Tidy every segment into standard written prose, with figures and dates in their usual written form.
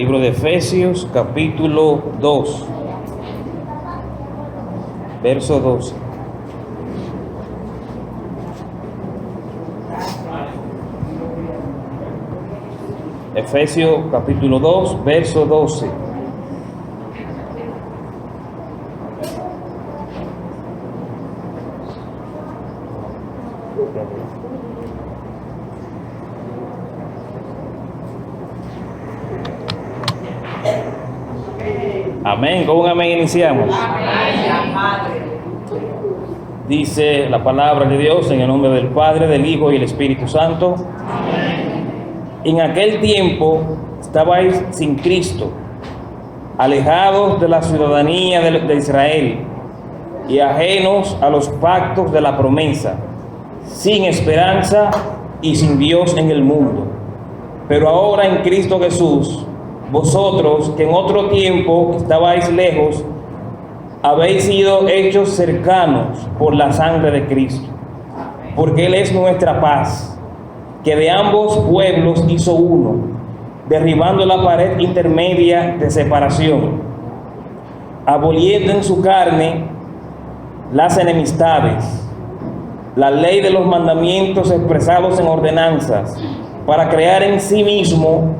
Libro de Efesios, capítulo 2, verso 12. Efesios, capítulo 2, verso 12. Amén, con un amén iniciamos. Dice la palabra de Dios en el nombre del Padre, del Hijo y del Espíritu Santo. En aquel tiempo estabais sin Cristo, alejados de la ciudadanía de Israel y ajenos a los pactos de la promesa, sin esperanza y sin Dios en el mundo. Pero ahora en Cristo Jesús, vosotros que en otro tiempo estabais lejos, habéis sido hechos cercanos por la sangre de Cristo, porque Él es nuestra paz, que de ambos pueblos hizo uno, derribando la pared intermedia de separación, aboliendo en su carne las enemistades, la ley de los mandamientos expresados en ordenanzas, para crear en sí mismo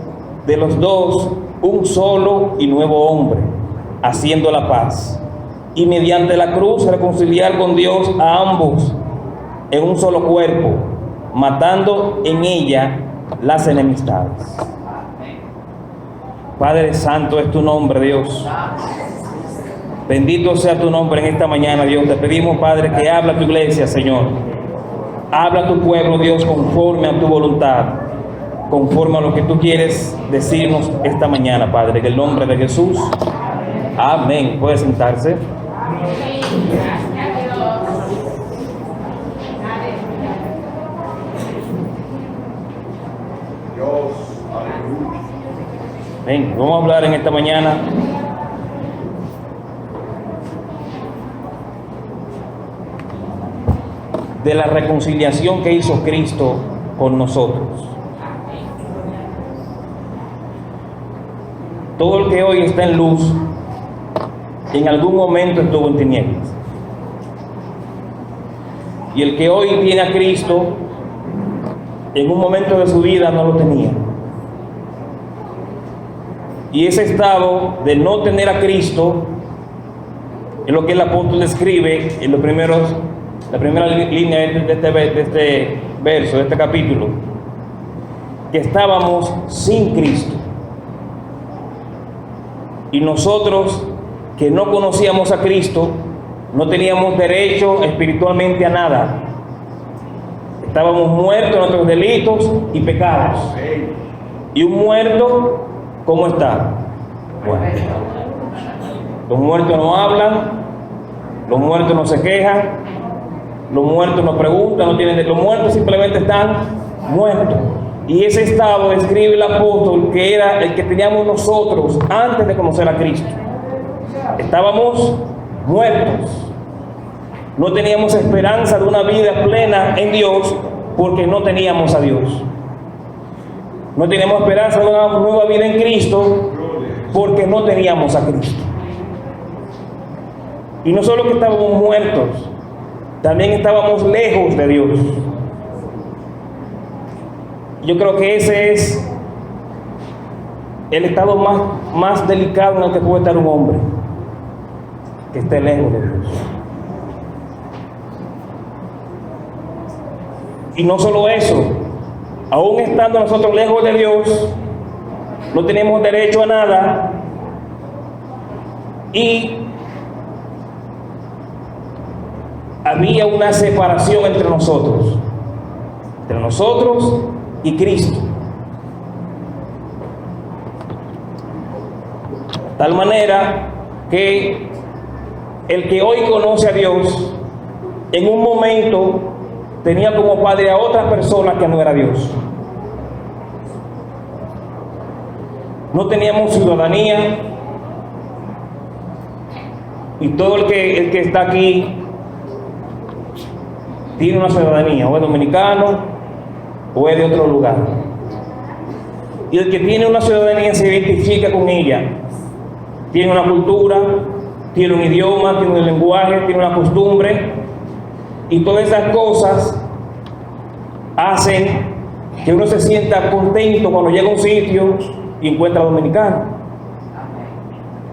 de los dos un solo y nuevo hombre, haciendo la paz, y mediante la cruz reconciliar con Dios a ambos en un solo cuerpo, matando en ella las enemistades. Padre Santo es tu nombre, Dios. Bendito sea tu nombre en esta mañana, Dios. Te pedimos, Padre, que habla a tu iglesia, Señor. Habla a tu pueblo, Dios, conforme a tu voluntad, conforme a lo que tú quieres decirnos esta mañana, Padre, en el nombre de Jesús. Amén. Puede sentarse. Ven, vamos a hablar en esta mañana de la reconciliación que hizo Cristo con nosotros. Todo el que hoy está en luz, en algún momento estuvo en tinieblas. Y el que hoy tiene a Cristo, en un momento de su vida no lo tenía. Y ese estado de no tener a Cristo es lo que el apóstol describe en la primera línea de este verso, de este capítulo, que estábamos sin Cristo. Y nosotros que no conocíamos a Cristo, no teníamos derecho espiritualmente a nada. Estábamos muertos en nuestros delitos y pecados. Y un muerto, ¿cómo está? Bueno, los muertos no hablan, los muertos no se quejan, los muertos no preguntan, los muertos simplemente están muertos. Y ese estado describe el apóstol que era el que teníamos nosotros antes de conocer a Cristo. Estábamos muertos. No teníamos esperanza de una vida plena en Dios porque no teníamos a Dios. No teníamos esperanza de una nueva vida en Cristo porque no teníamos a Cristo. Y no solo que estábamos muertos, también estábamos lejos de Dios. Yo creo que ese es el estado más delicado en el que puede estar un hombre, que esté lejos de Dios. Y no solo eso, aún estando nosotros lejos de Dios, no tenemos derecho a nada y había una separación entre nosotros y Cristo. De tal manera que el que hoy conoce a Dios, en un momento tenía como padre a otra persona que no era Dios. No teníamos ciudadanía, y todo el que está aquí tiene una ciudadanía, o es dominicano o es de otro lugar. Y el que tiene una ciudadanía se identifica con ella. Tiene una cultura, tiene un idioma, tiene un lenguaje, tiene una costumbre. Y todas esas cosas hacen que uno se sienta contento cuando llega a un sitio y encuentra dominicano.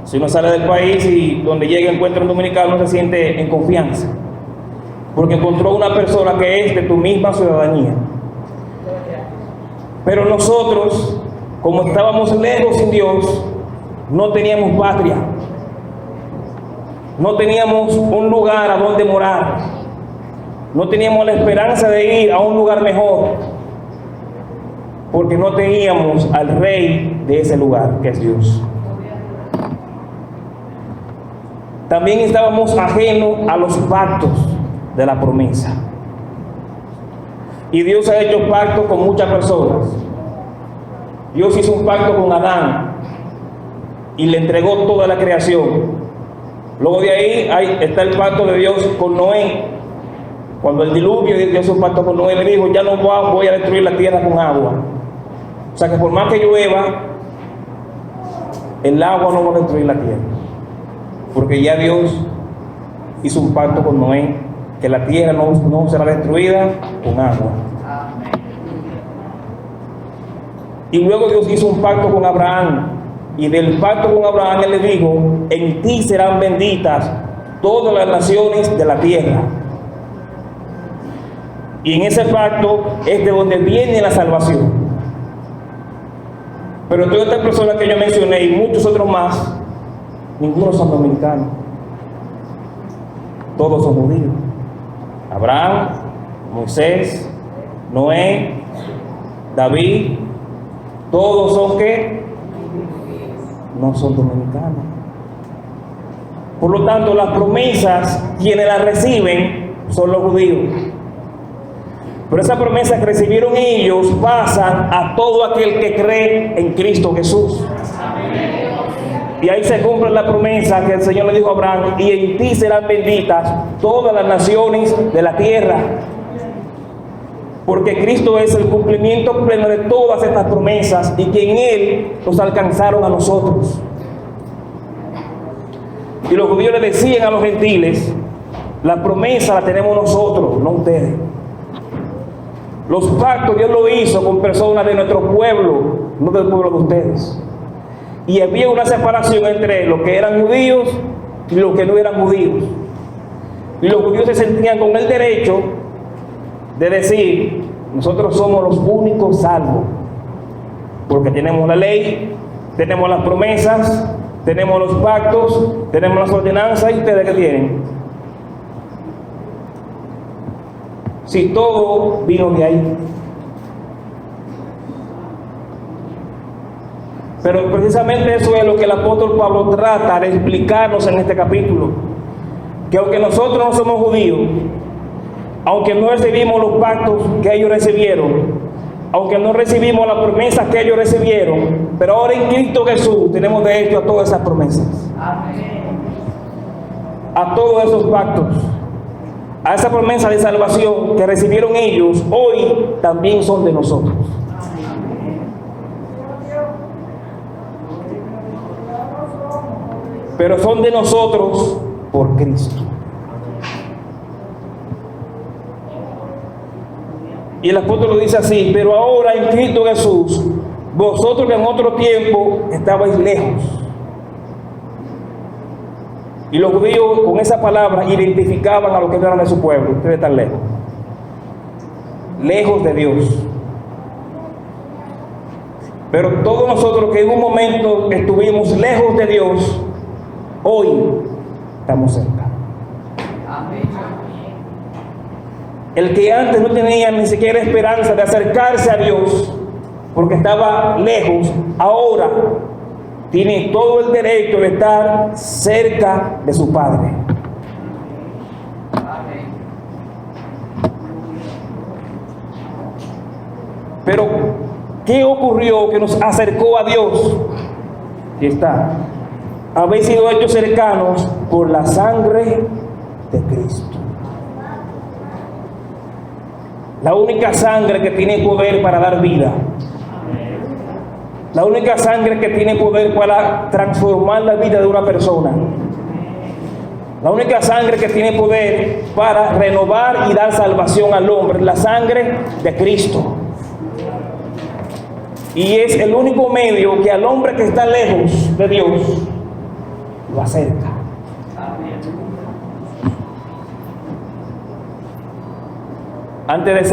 Si uno sale del país y donde llega encuentra un dominicano, uno se siente en confianza, porque encontró una persona que es de tu misma ciudadanía. Pero nosotros, como estábamos lejos sin Dios, no teníamos patria, no teníamos un lugar a donde morar, no teníamos la esperanza de ir a un lugar mejor, porque no teníamos al rey de ese lugar, que es Dios. También estábamos ajenos a los pactos de la promesa. Y Dios ha hecho pactos con muchas personas. Dios hizo un pacto con Adán y le entregó toda la creación. Luego de ahí está el pacto de Dios con Noé. Cuando el diluvio, Dios hizo un pacto con Noé, le dijo: ya no voy a destruir la tierra con agua. O sea que por más que llueva, el agua no va a destruir la tierra, porque ya Dios hizo un pacto con Noé, que la tierra no será destruida con agua. Y luego Dios hizo un pacto con Abraham, y del pacto con Abraham Él le dijo: en ti serán benditas todas las naciones de la tierra. Y en ese pacto es de donde viene la salvación. Pero todas estas personas que yo mencioné y muchos otros más, ninguno son dominicanos. Todos son judíos. Abraham, Moisés, Noé, David, todos son que no son dominicanos. Por lo tanto, las promesas, quienes las reciben son los judíos. Pero esas promesas que recibieron ellos pasan a todo aquel que cree en Cristo Jesús. Y ahí se cumple la promesa que el Señor le dijo a Abraham: y en ti serán benditas todas las naciones de la tierra. Porque Cristo es el cumplimiento pleno de todas estas promesas, y que en Él nos alcanzaron a nosotros. Y los judíos le decían a los gentiles: la promesa la tenemos nosotros, no ustedes. Los pactos Dios lo hizo con personas de nuestro pueblo, no del pueblo de ustedes. Y había una separación entre los que eran judíos y los que no eran judíos. Y los judíos se sentían con el derecho de decir: nosotros somos los únicos salvos, porque tenemos la ley, tenemos las promesas, tenemos los pactos, tenemos las ordenanzas. ¿Y ustedes qué tienen? Si todo vino de ahí. Pero precisamente eso es lo que el apóstol Pablo trata de explicarnos en este capítulo: que aunque nosotros no somos judíos, aunque no recibimos los pactos que ellos recibieron, aunque no recibimos las promesas que ellos recibieron, pero ahora en Cristo Jesús tenemos derecho a todas esas promesas. A todos esos pactos, a esa promesa de salvación que recibieron ellos, hoy también son de nosotros. Pero son de nosotros por Cristo. Y el apóstol lo dice así: pero ahora en Cristo Jesús, vosotros que en otro tiempo estabais lejos. Y los judíos con esa palabra identificaban a los que no eran de su pueblo. Ustedes están lejos, lejos de Dios. Pero todos nosotros que en un momento estuvimos lejos de Dios, hoy estamos cerca. El que antes no tenía ni siquiera esperanza de acercarse a Dios porque estaba lejos, ahora tiene todo el derecho de estar cerca de su Padre. Pero ¿qué ocurrió que nos acercó a Dios? Y está: habéis sido hechos cercanos por la sangre de Cristo. La única sangre que tiene poder para dar vida. La única sangre que tiene poder para transformar la vida de una persona. La única sangre que tiene poder para renovar y dar salvación al hombre es la sangre de Cristo. Y es el único medio que al hombre que está lejos de Dios lo acerca. Antes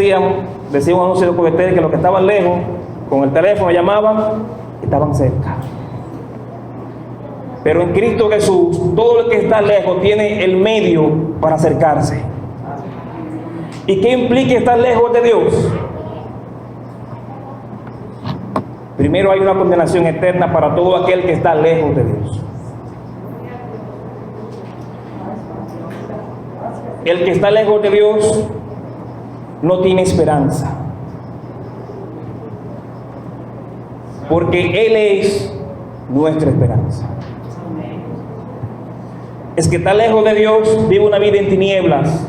decíamos unos cohetes que los que estaban lejos, con el teléfono llamaban, estaban cerca. Pero en Cristo Jesús, todo el que está lejos tiene el medio para acercarse. ¿Y qué implica estar lejos de Dios? Primero, hay una condenación eterna para todo aquel que está lejos de Dios. El que está lejos de Dios no tiene esperanza, porque Él es nuestra esperanza. Es que está lejos de Dios, vive una vida en tinieblas,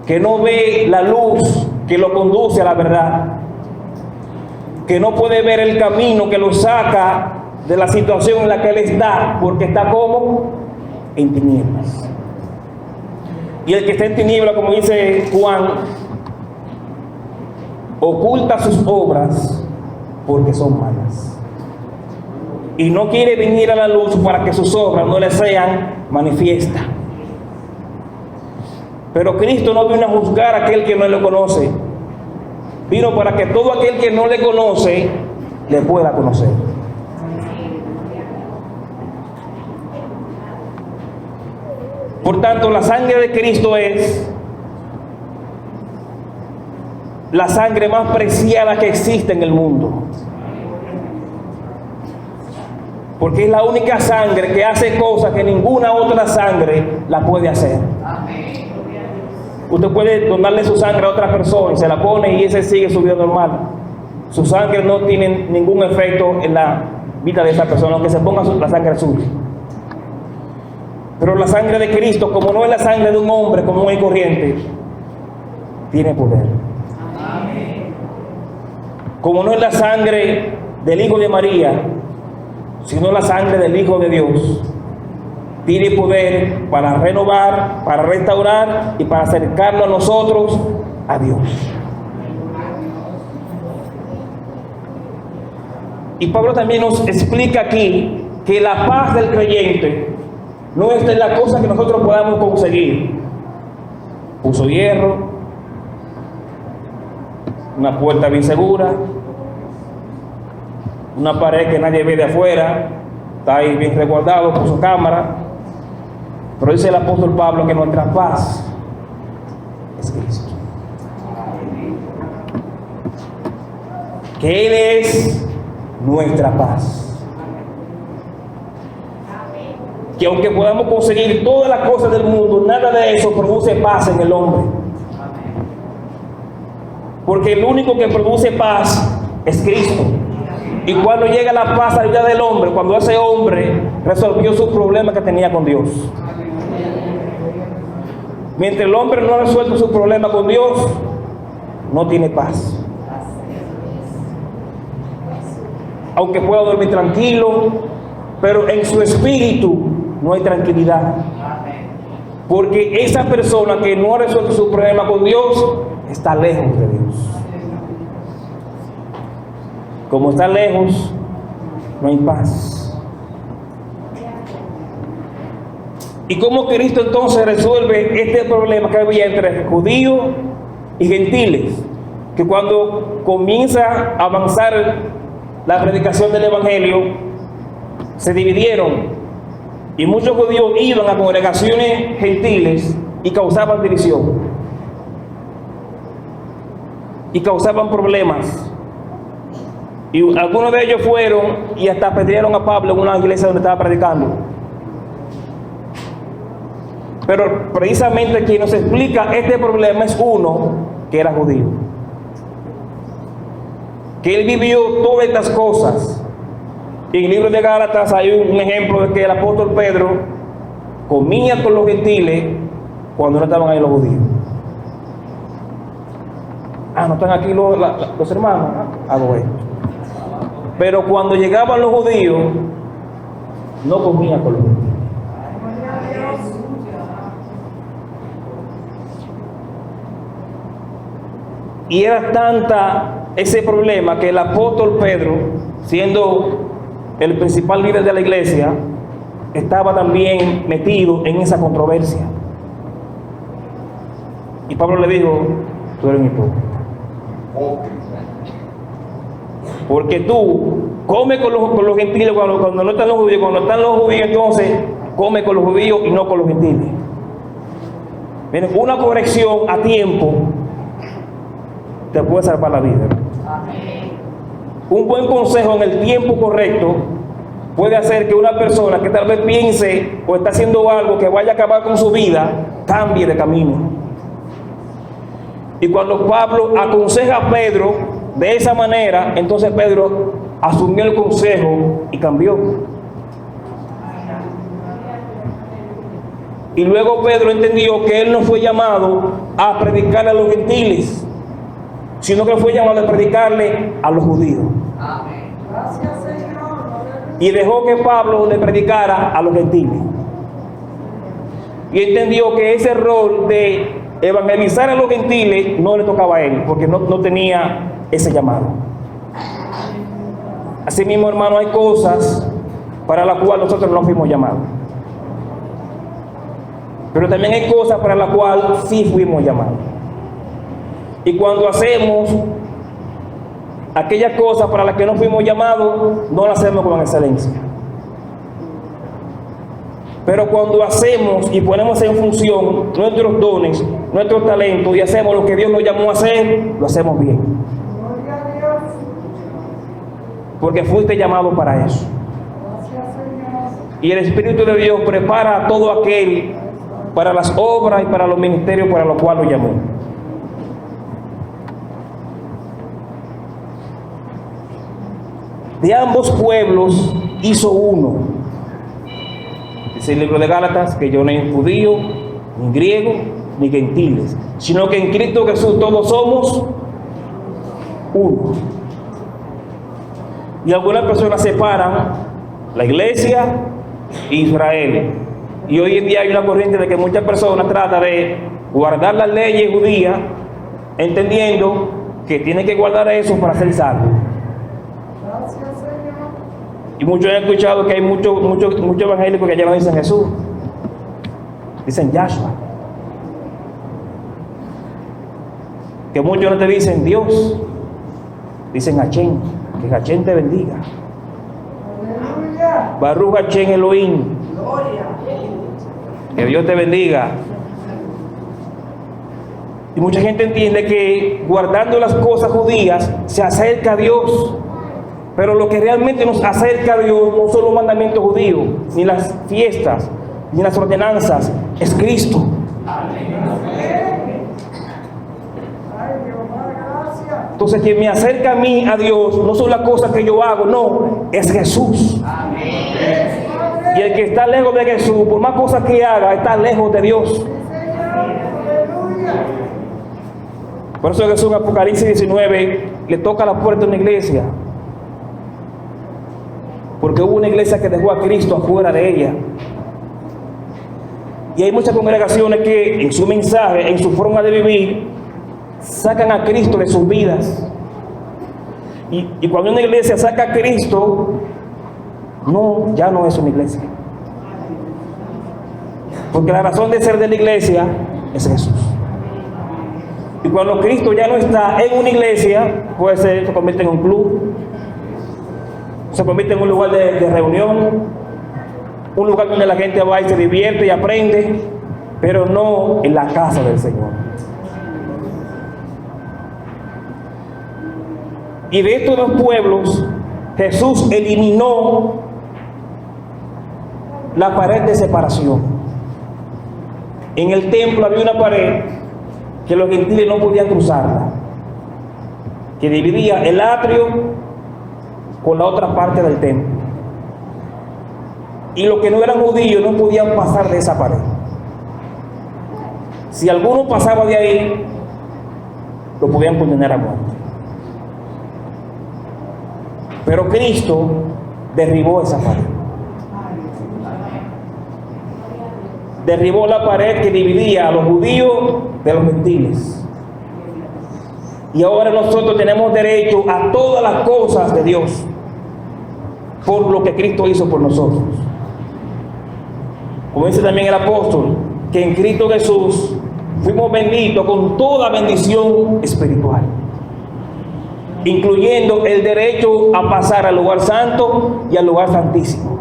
que no ve la luz que lo conduce a la verdad, que no puede ver el camino que lo saca de la situación en la que él está, porque está como en tinieblas. Y el que está en tinieblas, como dice Juan, oculta sus obras porque son malas. Y no quiere venir a la luz para que sus obras no le sean manifiestas. Pero Cristo no vino a juzgar a aquel que no le conoce. Vino para que todo aquel que no le conoce, le pueda conocer. Por tanto, la sangre de Cristo es la sangre más preciada que existe en el mundo. Porque es la única sangre que hace cosas que ninguna otra sangre la puede hacer. Usted puede donarle su sangre a otra persona y se la pone y ese sigue su vida normal. Su sangre no tiene ningún efecto en la vida de esa persona, aunque se ponga la sangre azul. Pero la sangre de Cristo, como no es la sangre de un hombre común y corriente, tiene poder. Como no es la sangre del Hijo de María, sino la sangre del Hijo de Dios, tiene poder para renovar, para restaurar y para acercarnos a nosotros a Dios. Y Pablo también nos explica aquí que la paz del creyente no es la cosa que nosotros podamos conseguir. Puso hierro, una puerta bien segura, una pared que nadie ve de afuera, está ahí bien resguardado, puso cámara. Pero dice el apóstol Pablo que nuestra paz es Cristo. Que Él es nuestra paz. Que aunque podamos conseguir todas las cosas del mundo, nada de eso produce paz en el hombre. Porque el único que produce paz es Cristo. Y cuando llega la paz a la vida del hombre, cuando ese hombre resolvió sus problemas que tenía con Dios. Mientras el hombre no ha resuelto su problema con Dios, no tiene paz. Aunque pueda dormir tranquilo, pero en su espíritu no hay tranquilidad. Porque esa persona que no ha resuelto su problema con Dios está lejos de Dios. Como está lejos, no hay paz. ¿Y cómo Cristo entonces resuelve este problema que había entre judíos y gentiles? Que cuando comienza a avanzar la predicación del Evangelio, se dividieron y muchos judíos iban a congregaciones gentiles y causaban división y causaban problemas. Y algunos de ellos fueron y hasta apedrearon a Pablo en una iglesia donde estaba predicando. Pero precisamente quien nos explica este problema es uno que era judío, que él vivió todas estas cosas. En el libro de Gálatas hay un ejemplo de que el apóstol Pedro comía con los gentiles cuando no estaban ahí los judíos. no están aquí los hermanos, hago esto. Pero cuando llegaban los judíos, no comía con los judíos. Y era tanta ese problema que el apóstol Pedro, siendo el principal líder de la iglesia, estaba también metido en esa controversia. Y Pablo le dijo: tú eres un hipócrita. Porque tú comes con los gentiles cuando no están los judíos. Cuando están los judíos, entonces come con los judíos y no con los gentiles. Miren, una corrección a tiempo te puede salvar la vida. Un buen consejo en el tiempo correcto puede hacer que una persona que tal vez piense o está haciendo algo que vaya a acabar con su vida, cambie de camino. Y cuando Pablo aconseja a Pedro de esa manera, entonces Pedro asumió el consejo y cambió. Y luego Pedro entendió que él no fue llamado a predicarle a los gentiles, sino que fue llamado a predicarle a los judíos. Amén. Gracias, Señor. Y dejó que Pablo le predicara a los gentiles. Y entendió que ese rol de evangelizar a los gentiles no le tocaba a él, porque no tenía ese llamado. Así mismo, hermano, hay cosas para las cuales nosotros no fuimos llamados, pero también hay cosas para las cuales sí fuimos llamados. Y cuando hacemos aquellas cosas para las que no fuimos llamados, no las hacemos con excelencia. Pero cuando hacemos y ponemos en función nuestros dones, nuestros talentos, y hacemos lo que Dios nos llamó a hacer, lo hacemos bien. Porque fuiste llamado para eso. Y el Espíritu de Dios prepara a todo aquel para las obras y para los ministerios para los cuales lo llamó. De ambos pueblos hizo uno. Dice el libro de Gálatas que yo no soy judío, ni griego, ni gentiles, sino que en Cristo Jesús todos somos uno. Y algunas personas separan la iglesia e Israel. Y hoy en día hay una corriente de que muchas personas tratan de guardar las leyes judías, entendiendo que tienen que guardar eso para ser salvos. Y muchos han escuchado que hay muchos evangélicos que ya no dicen Jesús, dicen Yahshua. Que muchos no te dicen Dios, dicen Hachén, que Hachén te bendiga. Baruch Hachén Elohim, que Dios te bendiga. Y mucha gente entiende que guardando las cosas judías se acerca a Dios. Pero lo que realmente nos acerca a Dios no son los mandamientos judíos, ni las fiestas, ni las ordenanzas, es Cristo. Entonces, quien me acerca a mí, a Dios, no son las cosas que yo hago, no, es Jesús. Y el que está lejos de Jesús, por más cosas que haga, está lejos de Dios. Por eso Jesús en Apocalipsis 19 le toca la puerta a una iglesia. Porque hubo una iglesia que dejó a Cristo afuera de ella. Y hay muchas congregaciones que en su mensaje, en su forma de vivir, sacan a Cristo de sus vidas. Y cuando una iglesia saca a Cristo, ya no es una iglesia. Porque la razón de ser de la iglesia es Jesús. Y cuando Cristo ya no está en una iglesia, puede ser, se convierte en un club, se convierte en un lugar de reunión, un lugar donde la gente va y se divierte y aprende, pero no en la casa del Señor. Y de estos dos pueblos, Jesús eliminó la pared de separación. En el templo había una pared que los gentiles no podían cruzarla, que dividía el atrio con la otra parte del templo. Y los que no eran judíos no podían pasar de esa pared. Si alguno pasaba de ahí, lo podían condenar a muerte. Pero Cristo derribó esa pared. Derribó la pared que dividía a los judíos de los gentiles. Y ahora nosotros tenemos derecho a todas las cosas de Dios por lo que Cristo hizo por nosotros. Como dice también el apóstol, que en Cristo Jesús fuimos benditos con toda bendición espiritual, incluyendo el derecho a pasar al lugar santo y al lugar santísimo.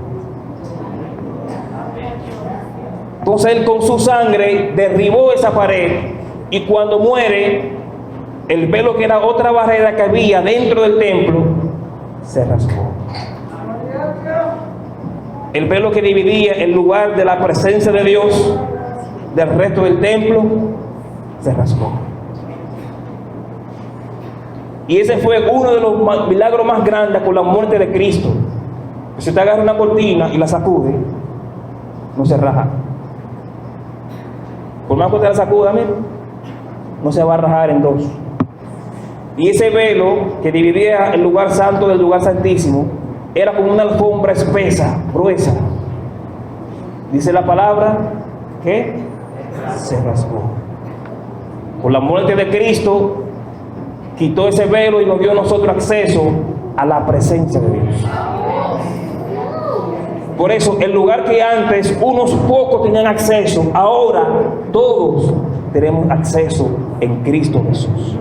Entonces Él con su sangre derribó esa pared, y cuando muere, el velo que era otra barrera que había dentro del templo se rasgó. El velo que dividía el lugar de la presencia de Dios del resto del templo se rasgó. Y ese fue uno de los milagros más grandes con la muerte de Cristo. Si usted agarra una cortina y la sacude, no se raja. Por más que usted la sacuda, no se va a rajar en dos. Y ese velo que dividía el lugar santo del lugar santísimo era como una alfombra espesa, gruesa. Dice la palabra que se rasgó. Con la muerte de Cristo quitó ese velo y nos dio a nosotros acceso a la presencia de Dios. Por eso, el lugar que antes unos pocos tenían acceso, ahora todos tenemos acceso en Cristo Jesús.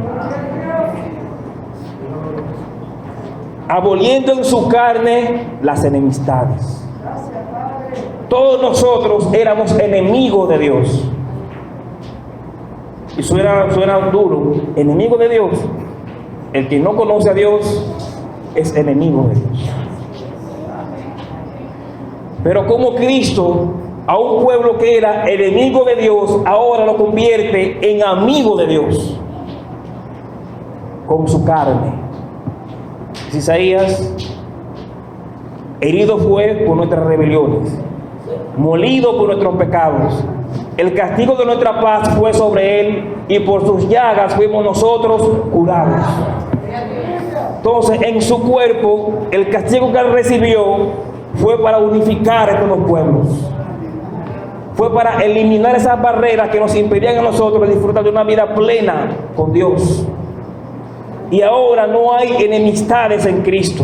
Aboliendo en su carne las enemistades. Todos nosotros éramos enemigos de Dios. Y suena duro. Enemigo de Dios. El que no conoce a Dios es enemigo de Dios. Pero como Cristo a un pueblo que era enemigo de Dios, ahora lo convierte en amigo de Dios con su carne. Isaías: herido fue por nuestras rebeliones, molido por nuestros pecados. El castigo de nuestra paz fue sobre él, y por sus llagas fuimos nosotros curados. Entonces, en su cuerpo, el castigo que él recibió fue para unificar estos dos pueblos. Fue para eliminar esas barreras que nos impedían a nosotros disfrutar de una vida plena con Dios. Y ahora no hay enemistades en Cristo,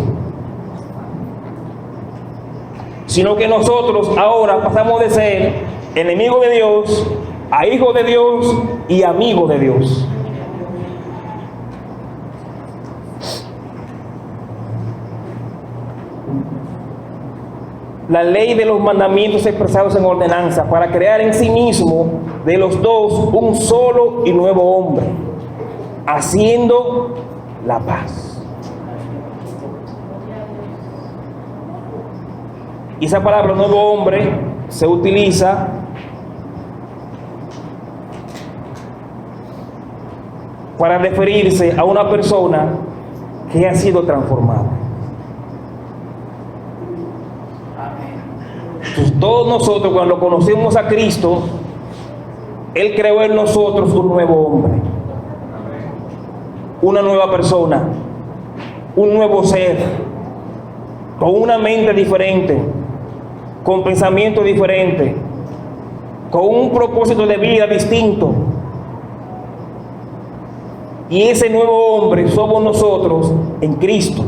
sino que nosotros ahora pasamos de ser enemigos de Dios a hijos de Dios y amigos de Dios. La ley de los mandamientos expresados en ordenanza para crear en sí mismo de los dos un solo y nuevo hombre, haciendo la paz. Y esa palabra nuevo hombre se utiliza para referirse a una persona que ha sido transformada. Entonces, todos nosotros, cuando conocemos a Cristo, Él creó en nosotros un nuevo hombre, una nueva persona, un nuevo ser, con una mente diferente, con pensamiento diferente, con un propósito de vida distinto. Y ese nuevo hombre somos nosotros en Cristo.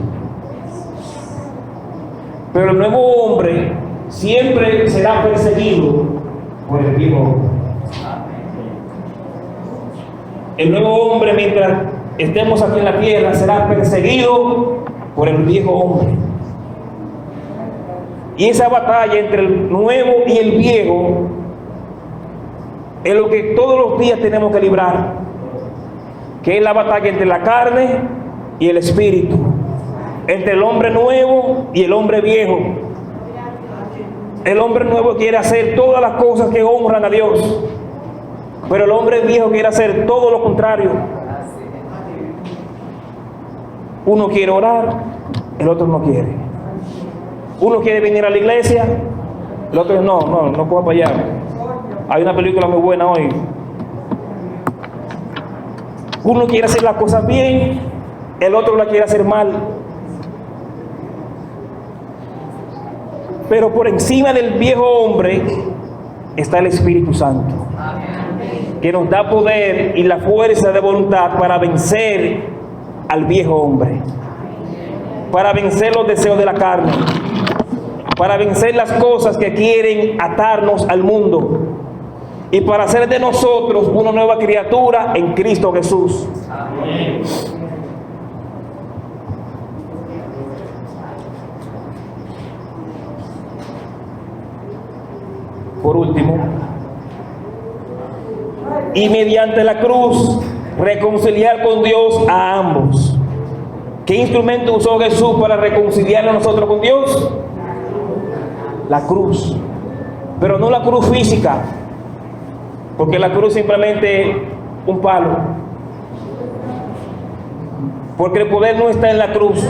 Pero el nuevo hombre siempre será perseguido por el viejo hombre. El nuevo hombre, mientras estemos aquí en la tierra, será perseguido por el viejo hombre. Y esa batalla entre el nuevo y el viejo es lo que todos los días tenemos que librar, que es la batalla entre la carne y el espíritu, entre el hombre nuevo y el hombre viejo. El hombre nuevo quiere hacer todas las cosas que honran a Dios, pero el hombre viejo quiere hacer todo lo contrario. Uno quiere orar, el otro no quiere. Uno quiere venir a la iglesia, el otro no coja para allá. Hay una película muy buena hoy. Uno quiere hacer las cosas bien, el otro la quiere hacer mal. Pero por encima del viejo hombre está el Espíritu Santo, que nos da poder y la fuerza de voluntad para vencer al viejo hombre, para vencer los deseos de la carne, para vencer las cosas que quieren atarnos al mundo y para hacer de nosotros una nueva criatura en Cristo Jesús. Amén. Por último, y mediante la cruz reconciliar con Dios a ambos. ¿Qué instrumento usó Jesús para reconciliar a nosotros con Dios? La cruz. Pero no la cruz física, porque la cruz simplemente un palo. Porque el poder no está en la cruz.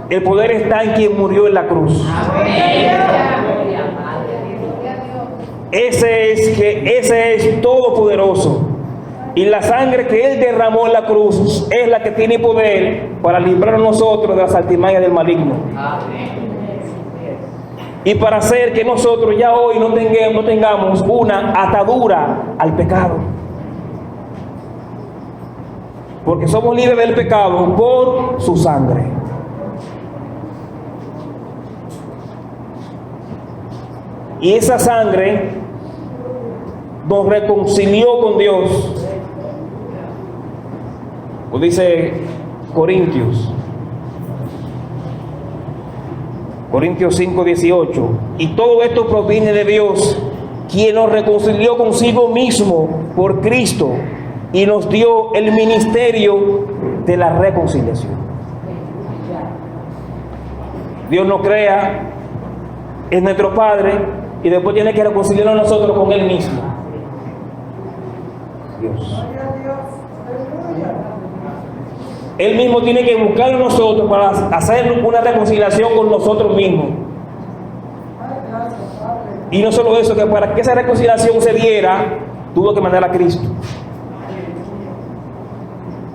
El poder está en quien murió en la cruz. Ese es todopoderoso. Y la sangre que Él derramó en la cruz es la que tiene poder para librar a nosotros de las artimañas del maligno. Y para hacer que nosotros ya hoy no tengamos una atadura al pecado. Porque somos libres del pecado por su sangre. Y esa sangre nos reconcilió con Dios. Pues dice Corintios 5:18. Y todo esto proviene de Dios, quien nos reconcilió consigo mismo por Cristo y nos dio el ministerio de la reconciliación. Dios nos crea, es nuestro Padre, y después tiene que reconciliarnos a nosotros con Él mismo. Dios. Él mismo tiene que buscar a nosotros para hacer una reconciliación con nosotros mismos. Y no solo eso, que para que esa reconciliación se diera, tuvo que mandar a Cristo.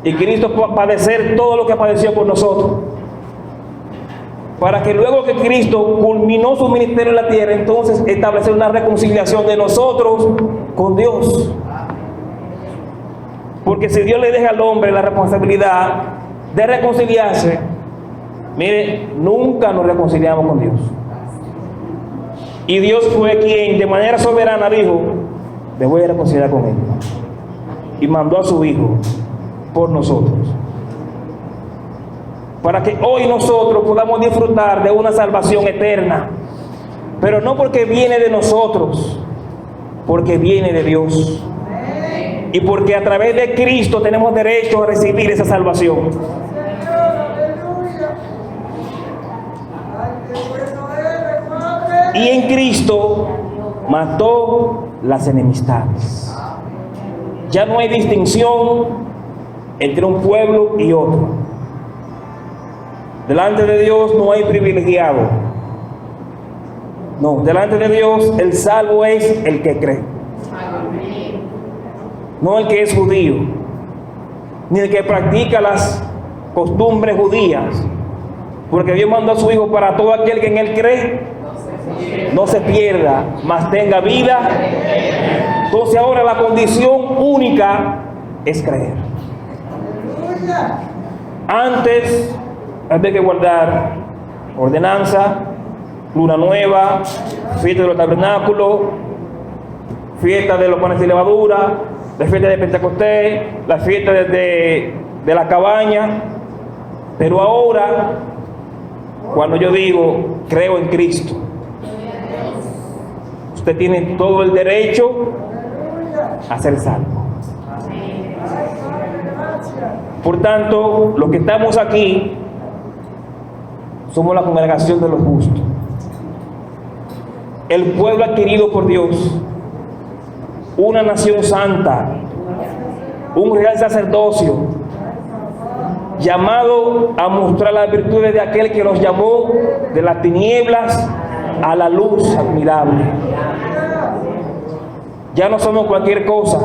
Y Cristo padecer todo lo que padeció por nosotros. Para que luego que Cristo culminó su ministerio en la tierra, entonces establecer una reconciliación de nosotros con Dios. Porque si Dios le deja al hombre la responsabilidad de reconciliarse, mire, nunca nos reconciliamos con Dios. Y Dios fue quien de manera soberana dijo: me voy a reconciliar con Él. Y mandó a su Hijo por nosotros. Para que hoy nosotros podamos disfrutar de una salvación eterna. Pero no porque viene de nosotros, porque viene de Dios. Y porque a través de Cristo tenemos derecho a recibir esa salvación. Y en Cristo mató las enemistades. Ya no hay distinción entre un pueblo y otro. Delante de Dios no hay privilegiado. No, delante de Dios el salvo es el que cree. No el que es judío, ni el que practica las costumbres judías, porque Dios mandó a su Hijo para todo aquel que en Él cree, no se pierda, mas tenga vida. Entonces ahora la condición única es creer. Antes había que guardar ordenanza, luna nueva, fiesta de los tabernáculos, fiesta de los panes de levadura, la fiesta de Pentecostés, la fiesta de la cabaña. Pero ahora, cuando yo digo creo en Cristo, usted tiene todo el derecho a ser salvo. Por tanto, los que estamos aquí somos la congregación de los justos, el pueblo adquirido por Dios, una nación santa, un real sacerdocio, llamado a mostrar las virtudes de aquel que nos llamó de las tinieblas a la luz admirable. Ya no somos cualquier cosa,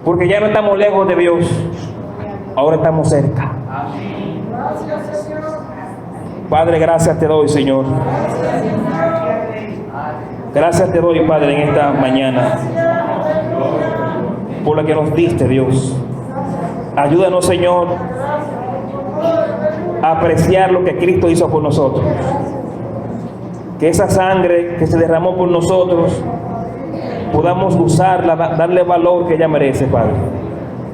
Porque ya no estamos lejos de Dios, ahora estamos cerca. Padre, gracias te doy, Señor. Gracias te doy, Padre, en esta mañana, por la que nos diste, Dios. Ayúdanos, Señor, a apreciar lo que Cristo hizo por nosotros. Que esa sangre que se derramó por nosotros, podamos usarla, darle valor que ella merece, Padre.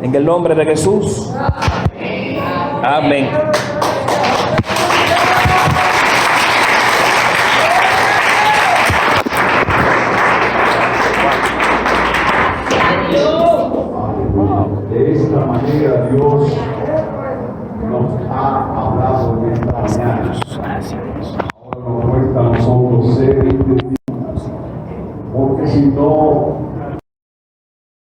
En el nombre de Jesús. Amén. De esta manera Dios nos ha hablado en esta mañana.